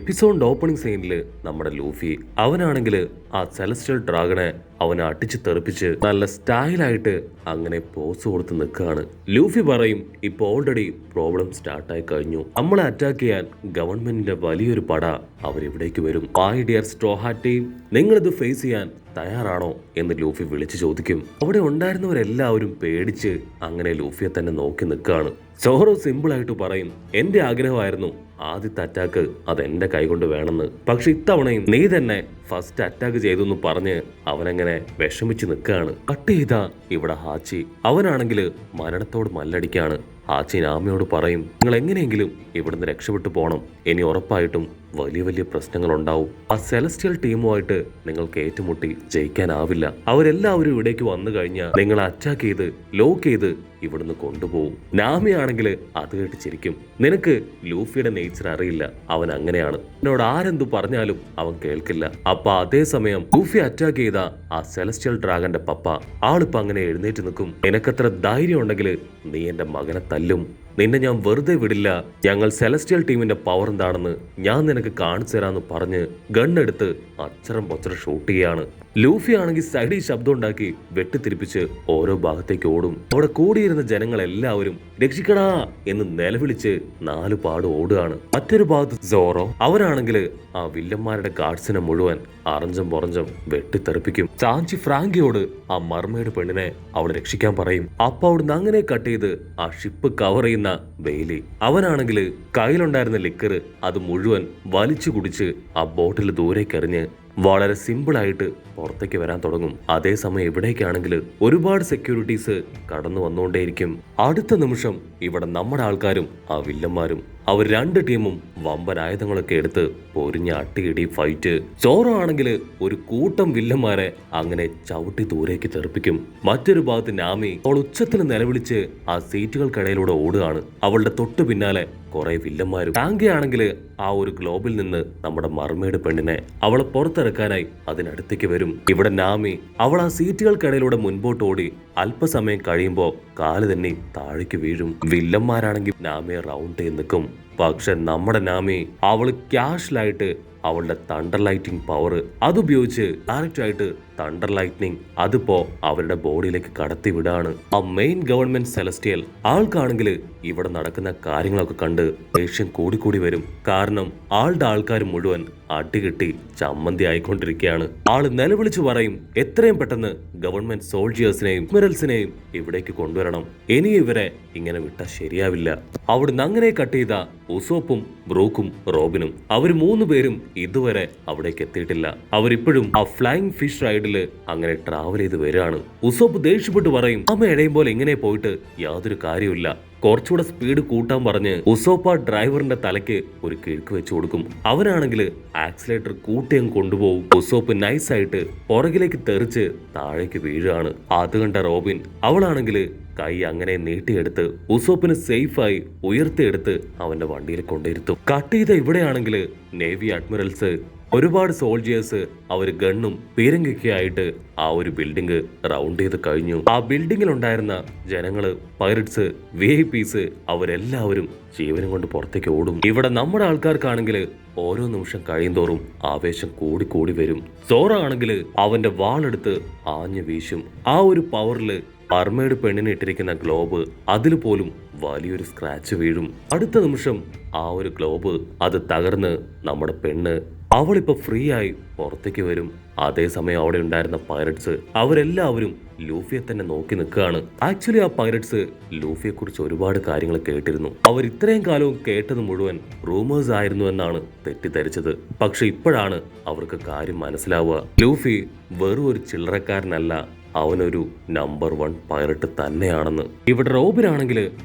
എപ്പിസോഡിന്റെ opening സീനിൽ നമ്മുടെ Luffy അവനാണെങ്കിൽ ആ സെലസ്റ്റിയൽ ഡ്രാഗനെ അവനെ അടിച്ച് തെറിപ്പിച്ച് നല്ല സ്റ്റൈലായിട്ട് അങ്ങനെ പോസ് കൊടുത്ത് നിൽക്കുകയാണ്. ലൂഫി പറയും ഇപ്പൊ ഓൾറെഡി പ്രോബ്ലം സ്റ്റാർട്ടായി കഴിഞ്ഞു, നമ്മളെ അറ്റാക്ക് ചെയ്യാൻ ഗവൺമെന്റിന്റെ വലിയൊരു പട അവരിവിടേക്ക് വരും. My dear straw hat team, നിങ്ങളിത് ഫേസ് ചെയ്യാൻ തയ്യാറാണോ എന്ന് ലൂഫി വിളിച്ചു ചോദിക്കും. അവിടെ ഉണ്ടായിരുന്നവരെല്ലാവരും പേടിച്ച് അങ്ങനെ ലൂഫിയെ തന്നെ നോക്കി നിൽക്കുകയാണ്. സോറോ സിമ്പിളായിട്ട് പറയും എന്റെ ആഗ്രഹമായിരുന്നു ആദ്യത്തെ അറ്റാക്ക് അതെന്റെ കൈകൊണ്ട് വേണമെന്ന്, പക്ഷെ ഇത്തവണയും നീ തന്നെ ഫസ്റ്റ് അറ്റാക്ക് ചെയ്തെന്ന് പറഞ്ഞ് അവനങ്ങനെ വിഷമിച്ച് നിൽക്കുകയാണ്. കട്ട് ചെയ്താ ഇവിടെ ഹാച്ചി അവനാണെങ്കിൽ മരണത്തോട് മല്ലടിക്കാണ്. ഹാച്ചി നാമിയോട് പറയും നിങ്ങൾ എങ്ങനെയെങ്കിലും ഇവിടുന്ന് രക്ഷപ്പെട്ടു പോകണം, ഇനി ഉറപ്പായിട്ടും വലിയ വലിയ പ്രശ്നങ്ങൾ ഉണ്ടാവും. ആ സെലസ്റ്റിയൽ ടീമുമായിട്ട് നിങ്ങൾക്ക് ഏറ്റുമുട്ടി ജയിക്കാനാവില്ല. അവരെല്ലാവരും ഇവിടേക്ക് വന്നു കഴിഞ്ഞാൽ നിങ്ങൾ അറ്റാക്ക് ചെയ്ത് ലോക്ക് ചെയ്ത് ഇവിടുന്ന് കൊണ്ടുപോകും. നാമി ആണെങ്കിൽ അത് കേട്ട് ചിരിക്കും. നിനക്ക് ലൂഫിയുടെ നേച്ചർ അറിയില്ല, അവൻ അങ്ങനെയാണ്, എന്നോട് ആരെന്തു പറഞ്ഞാലും അവൻ കേൾക്കില്ല. അപ്പൊ അതേസമയം ലൂഫി അറ്റാക്ക് ചെയ്ത ആ സെലസ്റ്റിയൽ ഡ്രാഗന്റെ പപ്പ ആളിപ്പോ അങ്ങനെ എഴുന്നേറ്റ് നിൽക്കും. നിനക്കത്ര ധൈര്യം ഉണ്ടെങ്കിൽ നീ എന്റെ മകനെ തല്ലും, നിന്നെ ഞാൻ വെറുതെ വിടില്ല, ഞങ്ങൾ സെലസ്റ്റിയൽ ടീമിന്റെ പവർ എന്താണെന്ന് ഞാൻ നിനക്ക് കാണിച്ചു തരാന്ന് പറഞ്ഞ് ഗണ്ണെടുത്ത് അച്ചരം പൊച്ചരം ഷൂട്ട് ചെയ്യാണ്. ലൂഫി ആണെങ്കിൽ സൈഡിൽ ശബ്ദം ഉണ്ടാക്കി വെട്ടിത്തിരിപ്പിച്ച് ഓരോ ഭാഗത്തേക്ക് ഓടും. അവിടെ കൂടിയിരുന്ന ജനങ്ങൾ എല്ലാവരും രക്ഷിക്കടാ എന്ന് നിലവിളിച്ച് നാലു പാട് ഓടുകയാണ്. മറ്റൊരു ഭാഗത്ത് സോറോ അവനാണെങ്കിൽ ആ വില്ലന്മാരുടെ ഗാർഡ്സിനെ മുഴുവൻ അറഞ്ചം പൊറഞ്ചം വെട്ടിത്തെറിപ്പിക്കും. സാഞ്ചി ഫ്രാങ്കിയോട് ആ മർമയുടെ പെണ്ണിനെ അവൾ രക്ഷിക്കാൻ പറയും. അപ്പൊ അവിടുന്ന് അങ്ങനെ കട്ട് ചെയ്ത് ആ ഷിപ്പ് കവർ ചെയ്യുന്ന ബെയിലി അവനാണെങ്കിൽ കയ്യിലുണ്ടായിരുന്ന ലിക്കർ അത് മുഴുവൻ വലിച്ചു കുടിച്ച് ആ ബോട്ടിൽ ദൂരേക്ക് എറിഞ്ഞ് വളരെ സിമ്പിൾ ആയിട്ട് പുറത്തേക്ക് വരാൻ തുടങ്ങും. അതേസമയം ഇവിടേക്കാണെങ്കിൽ ഒരുപാട് സെക്യൂരിറ്റീസ് കടന്നു വന്നുകൊണ്ടേയിരിക്കും. അടുത്ത നിമിഷം ഇവിടെ നമ്മുടെ ആൾക്കാരും ആ വില്ലന്മാരും അവർ രണ്ട് ടീമും വമ്പൻ ആയുധങ്ങളൊക്കെ എടുത്ത് പൊരിഞ്ഞ അട്ടിയിടി ഫൈറ്റ്. സോറോ ആണെങ്കിൽ ഒരു കൂട്ടം വില്ലന്മാരെ അങ്ങനെ ചവിട്ടി ദൂരേക്ക് തെറിപ്പിക്കും. മറ്റൊരു ഭാഗത്ത് നാമി അവൾ ഉച്ചത്തിൽ നിലവിളിച്ച് ആ സീറ്റുകൾക്കിടയിലൂടെ ഓടുകയാണ്. അവളുടെ തൊട്ടു പിന്നാലെ കുറെ വില്ലന്മാരും. ടാങ്കയാണെങ്കിൽ ആ ഒരു ഗ്ലോബിൽ നിന്ന് നമ്മുടെ മർമയുടെ പെണ്ണിനെ അവളെ പുറത്തിറക്കാനായി അതിനടുത്തേക്ക് വരും. ഇവിടെ നാമി അവൾ ആ സീറ്റുകൾക്കിടയിലൂടെ മുൻപോട്ട് ഓടി അല്പസമയം കഴിയുമ്പോ കാല് തന്നെ താഴേക്ക് വീഴും. വില്ലന്മാരാണെങ്കിൽ നാമിയെ റൗണ്ട് ചെയ്ത് നിൽക്കും. പക്ഷെ നമ്മുടെ നാമി അവള് ക്യാഷ്വലായിട്ട് അവളുടെ തണ്ടർ ലൈറ്റിംഗ് പവർ അതുപയോഗിച്ച് ഡയറക്റ്റ് ആയിട്ട് തണ്ടർ ലൈറ്റ്നിങ് അതിപ്പോ അവരുടെ ബോഡിയിലേക്ക് കടത്തി വിടാണ്. ആ മെയിൻ ഗവൺമെന്റ് സെലസ്റ്റിയൽ ആൾക്കാണെങ്കിൽ ഇവിടെ നടക്കുന്ന കാര്യങ്ങളൊക്കെ കണ്ട് ദേഷ്യം കൂടിക്കൂടി വരും. കാരണം ആളുടെ ആൾക്കാർ മുഴുവൻ അടികെട്ടി ചമ്മന്തി ആയിക്കൊണ്ടിരിക്കുകയാണ്. ആള് നിലവിളിച്ചു പറയും എത്രയും പെട്ടെന്ന് ഗവൺമെന്റ് സോൾജിയേഴ്സിനെയും മിറൽസിനെയും ഇവിടേക്ക് കൊണ്ടുവരണം, ഇനി ഇവരെ ഇങ്ങനെ വിട്ടാൽ ശരിയാവില്ല. അവിടുന്ന് അങ്ങനെ കട്ട് ചെയ്ത ഉസോപ്പും ബ്രൂക്കും റോബിനും അവർ മൂന്ന് പേരും ഇതുവരെ അവിടേക്ക് എത്തിയിട്ടില്ല. അവരിപ്പോഴും ആ ഫ്ലൈയിങ് ഫിഷ് റൈഡില് അങ്ങനെ ട്രാവൽ ചെയ്ത് വരികയാണ്. ഉസോപ്പ് ദേഷ്യപ്പെട്ട് പറയും അമ്മ ഇടയും പോലെ ഇങ്ങനെ പോയിട്ട് യാതൊരു കാര്യമില്ല, കുറച്ചുകൂടെ സ്പീഡ് കൂട്ടാൻ പറഞ്ഞ് ഉസോപ്പ ഡ്രൈവറിന്റെ തലയ്ക്ക് ഒരു കിഴക്ക് വെച്ചു കൊടുക്കും. അവനാണെങ്കിൽ ആക്സിലേറ്റർ കൂട്ടിയും കൊണ്ടുപോകും. ഉസോപ്പ് നൈസായിട്ട് പുറകിലേക്ക് തെറിച്ച് താഴേക്ക് വീഴുകയാണ്. അത് കണ്ട റോബിൻ അവളാണെങ്കിൽ കൈ അങ്ങനെ നീട്ടിയെടുത്ത് ഉസോപ്പിന് സേഫായി ഉയർത്തിയെടുത്ത് അവന്റെ വണ്ടിയിൽ കൊണ്ടിരുത്തും. കട്ട് ചെയ്ത ഇവിടെയാണെങ്കിൽ നേവി അഡ്മിറൽസ് ഒരുപാട് സോൾജിയേഴ്സ് അവർ ഗണ്ണും പീരങ്കിയൊക്കെ ആയിട്ട് ആ ഒരു ബിൽഡിംഗ് റൗണ്ട് ചെയ്ത് കഴിഞ്ഞു. ആ ബിൽഡിങ്ങിൽ ഉണ്ടായിരുന്ന ജനങ്ങള്, പൈററ്റ്സ്, വിഐപീസ് അവരെല്ലാവരും ജീവനും കൊണ്ട് പുറത്തേക്ക് ഓടും. ഇവിടെ നമ്മുടെ ആൾക്കാർക്കാണെങ്കിൽ ഓരോ നിമിഷം കഴിയുന്തോറും ആവേശം കൂടി വരും. സോറോ ആണെങ്കിൽ അവന്റെ വാളെടുത്ത് ആഞ്ഞു വീശും. ആ ഒരു പവറില് മർമയുടെ പെണ്ണിന് ഇട്ടിരിക്കുന്ന ഗ്ലോബ് അതിൽ പോലും വലിയൊരു സ്ക്രാച്ച് വീഴും. അടുത്ത നിമിഷം ആ ഒരു ഗ്ലോബ് അത് തകർന്ന് നമ്മുടെ പെണ്ണ് അവളിപ്പോ ഫ്രീ ആയി പുറത്തേക്ക് വരും. അതേസമയം അവിടെ ഉണ്ടായിരുന്ന പൈററ്റ്സ് അവരെല്ലാവരും ലൂഫിയെ തന്നെ നോക്കി നിൽക്കുകയാണ്. ആക്ച്വലി ആ പൈററ്റ്സ് ലൂഫിയെ കുറിച്ച് ഒരുപാട് കാര്യങ്ങൾ കേട്ടിരുന്നു. അവർ ഇത്രയും കാലവും കേട്ടത് മുഴുവൻ റൂമേഴ്സ് ആയിരുന്നു എന്നാണ് തെറ്റിദ്ധരിച്ചത്. പക്ഷെ ഇപ്പോഴാണ് അവർക്ക് കാര്യം മനസ്സിലാവുക. ലൂഫി വെറും ഒരു ചില്ലറക്കാരനല്ല, അവനൊരു നമ്പർ 1 പൈററ്റ് തന്നെയാണെന്ന്. ഇവിടെ റോബിനാണെങ്കിൽ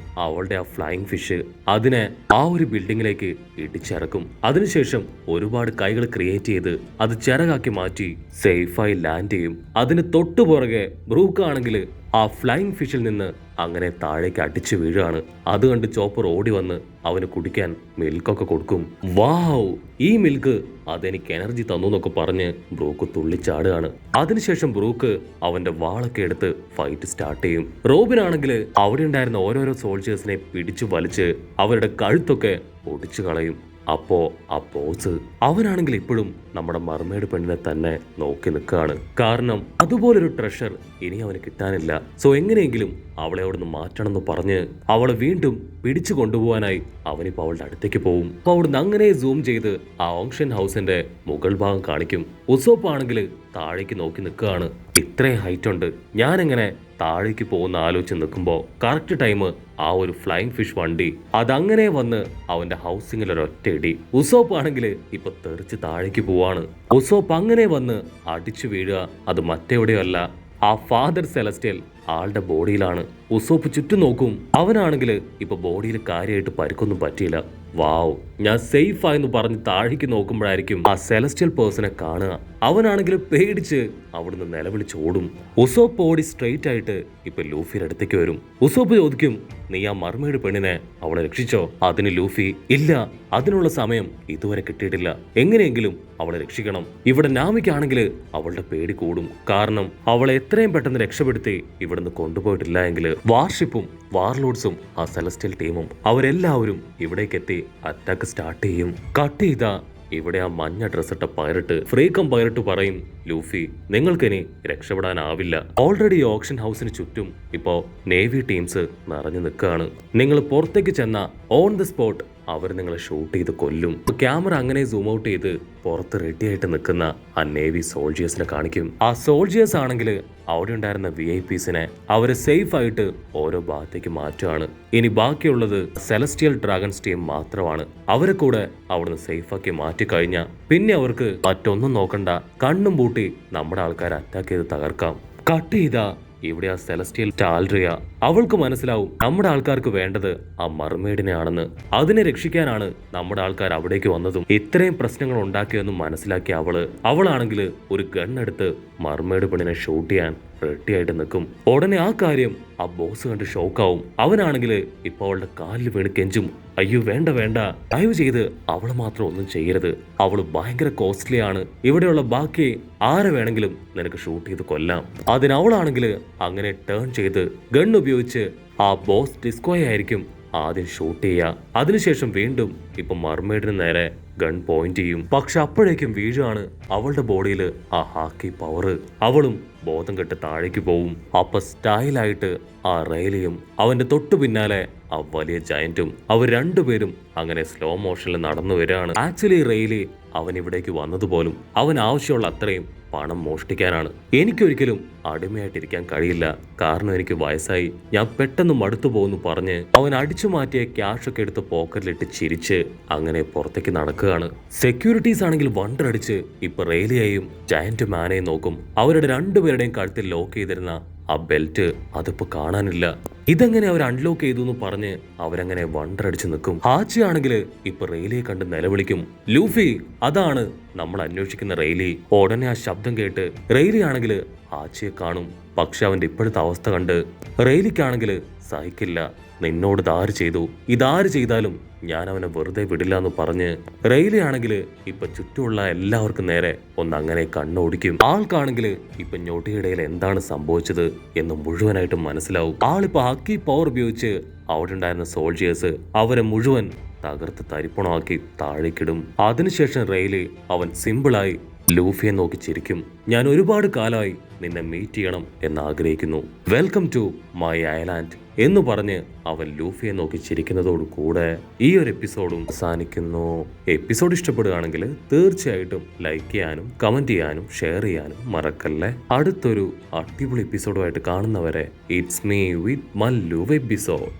അവളുടെ ആ ഫ്ലൈയിങ് ഫിഷ് അതിനെ ആ ഒരു ബിൽഡിങ്ങിലേക്ക് ഇടിച്ചിറക്കും. അതിനുശേഷം ഒരുപാട് കൈകൾ ക്രിയേറ്റ് ചെയ്ത് അത് ചിറകാക്കി മാറ്റി സേഫായി ലാൻഡ് ചെയ്യും. അതിന് തൊട്ടു പുറകെ ബ്രൂക്കാണെങ്കിൽ ആ ഫ്ലൈയിങ് ഫിഷിൽ നിന്ന് അങ്ങനെ താഴേക്ക് അടിച്ചു വീഴാണ്. അത് കണ്ട് ചോപ്പർ ഓടി വന്ന് അവന് കുടിക്കാൻ മിൽക്കൊക്കെ കൊടുക്കും. വാവ്, ഈ മിൽക്ക് അതെനിക്ക് എനർജി തന്നു എന്നൊക്കെ പറഞ്ഞ് ബ്രൂക്ക് തുള്ളിച്ചാടുകയാണ്. അതിനുശേഷം ബ്രൂക്ക് അവന്റെ വാളൊക്കെ എടുത്ത് ഫൈറ്റ് സ്റ്റാർട്ട് ചെയ്യും. റോബിനാണെങ്കിൽ അവിടെ ഉണ്ടായിരുന്ന ഓരോരോ സോൾജേഴ്സിനെ പിടിച്ചു വലിച്ച് അവരുടെ കഴുത്തൊക്കെ ഒടിച്ചു കളയും. അപ്പോ ആ ബോസ് അവനാണെങ്കിൽ ഇപ്പോഴും നമ്മുടെ മർമെയ്ഡ് പെണ്ണിനെ തന്നെ നോക്കി നിൽക്കുകയാണ്. കാരണം അതുപോലൊരു ട്രഷർ ഇനി അവന് കിട്ടാനില്ല. സോ എങ്ങനെയെങ്കിലും അവളെ അവിടുന്ന് മാറ്റണമെന്ന് പറഞ്ഞ് അവളെ വീണ്ടും പിടിച്ചു കൊണ്ടുപോകാനായി അവനിപ്പോ അവളുടെ അടുത്തേക്ക് പോകും. അപ്പൊ അവിടുന്ന് അങ്ങനെ സൂം ചെയ്ത് ആ ഓങ്ഷൻ ഹൗസിന്റെ മുകൾ ഭാഗം കാണിക്കും. ഉസോപ്പ് ആണെങ്കിൽ താഴേക്ക് നോക്കി നിൽക്കുകയാണ്. ഇത്രയും ഹൈറ്റ് ഉണ്ട്, ഞാനെങ്ങനെ താഴേക്ക് പോകുന്ന ആലോചിച്ച് നിൽക്കുമ്പോൾ കറക്റ്റ് ടൈം ആ ഒരു ഫ്ലൈങ് ഫിഷ് വണ്ടി അതങ്ങനെ വന്ന് അവന്റെ ഹൗസിങ്ങിൽ ഒരൊറ്റ ഇടി. ഉസോപ്പ് ആണെങ്കിൽ ഇപ്പൊ തെറിച്ച് താഴേക്ക് പോവാണ്. ഉസോപ്പ് അങ്ങനെ വന്ന് അടിച്ചു വീഴുക അത് മറ്റെവിടെയോ അല്ല, ആ ഫാദർ സെലസ്റ്റിയൽ ആളുടെ ബോഡിയിലാണ്. ഉസോപ്പ് ചുറ്റും നോക്കും. അവനാണെങ്കിൽ ഇപ്പൊ ബോഡിയിൽ കാര്യമായിട്ട് പരിക്കൊന്നും പറ്റിയില്ല. വാവ്, ഞാൻ സേഫ് ആയെന്ന് പറഞ്ഞ് താഴേക്ക് നോക്കുമ്പോഴായിരിക്കും ആ സെലസ്റ്റിയൽ പേഴ്സണെ കാണുക. അവനാണെങ്കിൽ പേടിച്ച് അവിടുന്ന് നിലവിളിച്ച് ഓടും. ഉസോപ്പ് ഓടി സ്ട്രെയിറ്റ് ആയിട്ട് ഇപ്പൊ ലൂഫിയുടെ അടുത്തേക്ക് വരും. ഉസോപ്പ് ചോദിക്കും, നീ ആ മർമെയ്ഡ് പെണ്ണിനെ അവളെ രക്ഷിച്ചോ? അതിന് ലൂഫി, ഇല്ല, അതിനുള്ള സമയം ഇതുവരെ കിട്ടിയിട്ടില്ല, എങ്ങനെയെങ്കിലും അവളെ രക്ഷിക്കണം. ഇവിടെ നാമിക്കാണെങ്കിൽ അവളുടെ പേടി കൂടും. കാരണം അവളെ എത്രയും പെട്ടെന്ന് രക്ഷപ്പെടുത്തി ഇവിടുന്ന് കൊണ്ടുപോയിട്ടില്ല എങ്കിൽ വാർഷിപ്പും വാർലോഡ്സും ആ സെലസ്റ്റിയൽ ടീമും അവരെല്ലാവരും ഇവിടേക്ക് എത്തി അറ്റാക്ക് സ്റ്റാർട്ട് ചെയ്യും. കട്ട് ചെയ്താ ഇവിടെ ആ മഞ്ഞ ഡ്രസ്സിട്ട പൈററ്റ് ഫ്രീക്കം പൈററ്റ് പറയും, ലൂഫി നിങ്ങൾക്കിനി രക്ഷപ്പെടാനാവില്ല. ഓൾറെഡി ഓപ്ഷൻ ഹൗസിന് ചുറ്റും ഇപ്പോ നേവി ടീംസ് നിറഞ്ഞു നിൽക്കുകയാണ്. നിങ്ങൾ പുറത്തേക്ക് ചെന്ന ഓൺ ദ സ്പോട്ട് അവർ നിങ്ങളെ ഷൂട്ട് ചെയ്ത് കൊല്ലും. ക്യാമറ അങ്ങനെ സൂം ഔട്ട് ചെയ്ത് പുറത്ത് റെഡി ആയിട്ട് നിൽക്കുന്ന ആ നേവി സോൾജിയേഴ്സിനെ കാണിക്കും. ആ സോൾജിയേഴ്സ് ആണെങ്കിൽ അവിടെ ഉണ്ടായിരുന്ന VIPസിനെ അവരെ സേഫ് ആയിട്ട് ഓരോ ഭാഗത്തേക്ക് മാറ്റുകയാണ്. ഇനി ബാക്കിയുള്ളത് സെലസ്റ്റിയൽ ഡ്രാഗൺസ് ടീം മാത്രമാണ്. അവരെ കൂടെ അവിടുന്ന് സേഫ് ആക്കി മാറ്റി കഴിഞ്ഞാൽ പിന്നെ അവർക്ക് മറ്റൊന്നും നോക്കണ്ട, കണ്ണും പൂട്ടി നമ്മുടെ ആൾക്കാരെ അറ്റാക്ക് ചെയ്ത് തകർക്കാം. കട്ട് ചെയ്താ ഇവിടെ ആ സെലസ്റ്റിയൽ ടാൽറിയ അവൾക്ക് മനസ്സിലാവും നമ്മുടെ ആൾക്കാർക്ക് വേണ്ടത് ആ മർമെയ്ഡിനെ ആണെന്ന്. അതിനെ രക്ഷിക്കാനാണ് നമ്മുടെ ആൾക്കാർ അവിടേക്ക് വന്നതും ഇത്രയും പ്രശ്നങ്ങൾ ഉണ്ടാക്കിയെന്നും മനസ്സിലാക്കിയ അവളാണെങ്കിൽ ഒരു ഗൺ എടുത്ത് മർമെയ്ഡ് പെണ്ണിനെ ഷൂട്ട് ചെയ്യാൻ റെഡി ആയിട്ട് നിൽക്കും. ഉടനെ ആ കാര്യം ആ ബോസ് കണ്ട് ഷോക്കാവും. അവനാണെങ്കിൽ ഇപ്പൊ അവളുടെ കാലിൽ വീണ് കെഞ്ചും, അയ്യോ വേണ്ട വേണ്ട, ദയവ് ചെയ്ത് അവള് മാത്രം ഒന്നും ചെയ്യരുത്, അവള് ഭയങ്കര കോസ്റ്റ്ലി ആണ്, ഇവിടെയുള്ള ബാക്കി ആരെ വേണമെങ്കിലും നിനക്ക് ഷൂട്ട് ചെയ്ത് കൊല്ലാം. അതിനവളാണെങ്കിൽ അങ്ങനെ ടേൺ ചെയ്ത് ഗൺ ഉപയോഗിച്ച് ആ ബോസ് ഡിസ്കോയെ ആയിരിക്കും ആദ്യം ഷൂട്ട് ചെയ്യുക. അതിനുശേഷം വീണ്ടും ഇപ്പൊ മർമെയ്ഡിന് നേരെ ഗൺ പോയിന്റ് ചെയ്യും. പക്ഷെ അപ്പോഴേക്കും വീഴാണ് അവളുടെ ബോഡിയിൽ ആ ഹാക്കി പവർ. അവളും ബോധം കെട്ട് താഴേക്ക് പോവും. അപ്പൊ സ്റ്റൈലായിട്ട് ആ റെയിലിയും അവന്റെ തൊട്ടു പിന്നാലെ ആ വലിയ ജയന്റും അവർ രണ്ടുപേരും അങ്ങനെ സ്ലോ മോഷനിൽ നടന്നു വരികയാണ്. ആക്ച്വലി റെയിലി അവൻ ഇവിടേക്ക് വന്നതുപോലും അവൻ ആവശ്യമുള്ള അത്രയും പണം മോഷ്ടിക്കാനാണ്. എനിക്കൊരിക്കലും അടിമയായിട്ടിരിക്കാൻ കഴിയില്ല, കാരണം എനിക്ക് വയസ്സായി, ഞാൻ പെട്ടെന്ന് മടുത്തു പോകുന്നു പറഞ്ഞ് അവൻ അടിച്ചു മാറ്റിയ ക്യാഷ് ഒക്കെ എടുത്ത് പോക്കറ്റിലിട്ട് ചിരിച്ച് അങ്ങനെ പുറത്തേക്ക് നടക്കുകയാണ്. സെക്യൂരിറ്റീസ് ആണെങ്കിൽ വണ്ടടിച്ച് ഇപ്പൊ റെയിലിയെയും ജയന്റ് മാനെയും നോക്കും. അവരുടെ രണ്ടുപേരുടെയും കഴുത്തിൽ ലോക്ക് ചെയ്തിരുന്ന ആ ബെൽറ്റ് അതിപ്പോ കാണാനില്ല. ഇതെങ്ങനെ അവർ അൺലോക്ക് ചെയ്തു എന്ന് പറഞ്ഞ് അവരങ്ങനെ വണ്ടടിച്ച് നിൽക്കും. ഹാച്ചി ആണെങ്കിൽ ഇപ്പൊ റെയിലിയെ കണ്ട് നിലവിളിക്കും, ലൂഫി അതാണ് നമ്മൾ അന്വേഷിക്കുന്ന റെയിലി. ഉടനെ ആ ശബ്ദം കേട്ട് റെയിലി ആണെങ്കിൽ ഹാച്ചിയെ കാണും. പക്ഷെ അവന്റെ ഇപ്പോഴത്തെ അവസ്ഥ കണ്ട് റെയിലിക്കാണെങ്കിൽ സഹിക്കില്ല. നിന്നോട് ഇതാര് ചെയ്തു, ഇതാര് ചെയ്താലും ഞാൻ അവനെ വെറുതെ വിടില്ല എന്ന് പറഞ്ഞ് റെയിലി ആണെങ്കിൽ ഇപ്പൊ ചുറ്റുമുള്ള എല്ലാവർക്കും നേരെ ഒന്നങ്ങനെ കണ്ണോടിക്കും. ആൾക്കാണെങ്കിൽ ഇപ്പൊ ഞൊടിയിടയിൽ എന്താണ് സംഭവിച്ചത് എന്ന് മുഴുവനായിട്ടും മനസ്സിലാവും. ആളിപ്പോ ഹക്കി പവർ ഉപയോഗിച്ച് അവിടെ ഉണ്ടായിരുന്ന സോൾജിയേഴ്സ് അവരെ മുഴുവൻ തകർത്ത് തരിപ്പണമാക്കി താഴേക്കിടും. അതിനുശേഷം റെയിലി അവൻ സിമ്പിളായി ലൂഫിയെ നോക്കി ചിരിക്കും, ഞാൻ ഒരുപാട് കാലമായി നിന്നെ മീറ്റ് ചെയ്യണം എന്ന് ആഗ്രഹിക്കുന്നു, വെൽക്കം ടു മൈ ഐലാൻഡ് എന്ന് പറഞ്ഞ് അവൻ ലൂഫിയെ നോക്കി ചിരിക്കുന്നതോടു കൂടെ ഈ ഒരു എപ്പിസോഡും അവസാനിക്കുന്നു. എപ്പിസോഡ് ഇഷ്ടപ്പെടുകയാണെങ്കിൽ തീർച്ചയായിട്ടും ലൈക്ക് ചെയ്യാനും കമന്റ് ചെയ്യാനും ഷെയർ ചെയ്യാനും മറക്കല്ലേ. അടുത്തൊരു അടിപൊളി എപ്പിസോഡുമായിട്ട് കാണുന്നവരെ it's me with Mallu episode.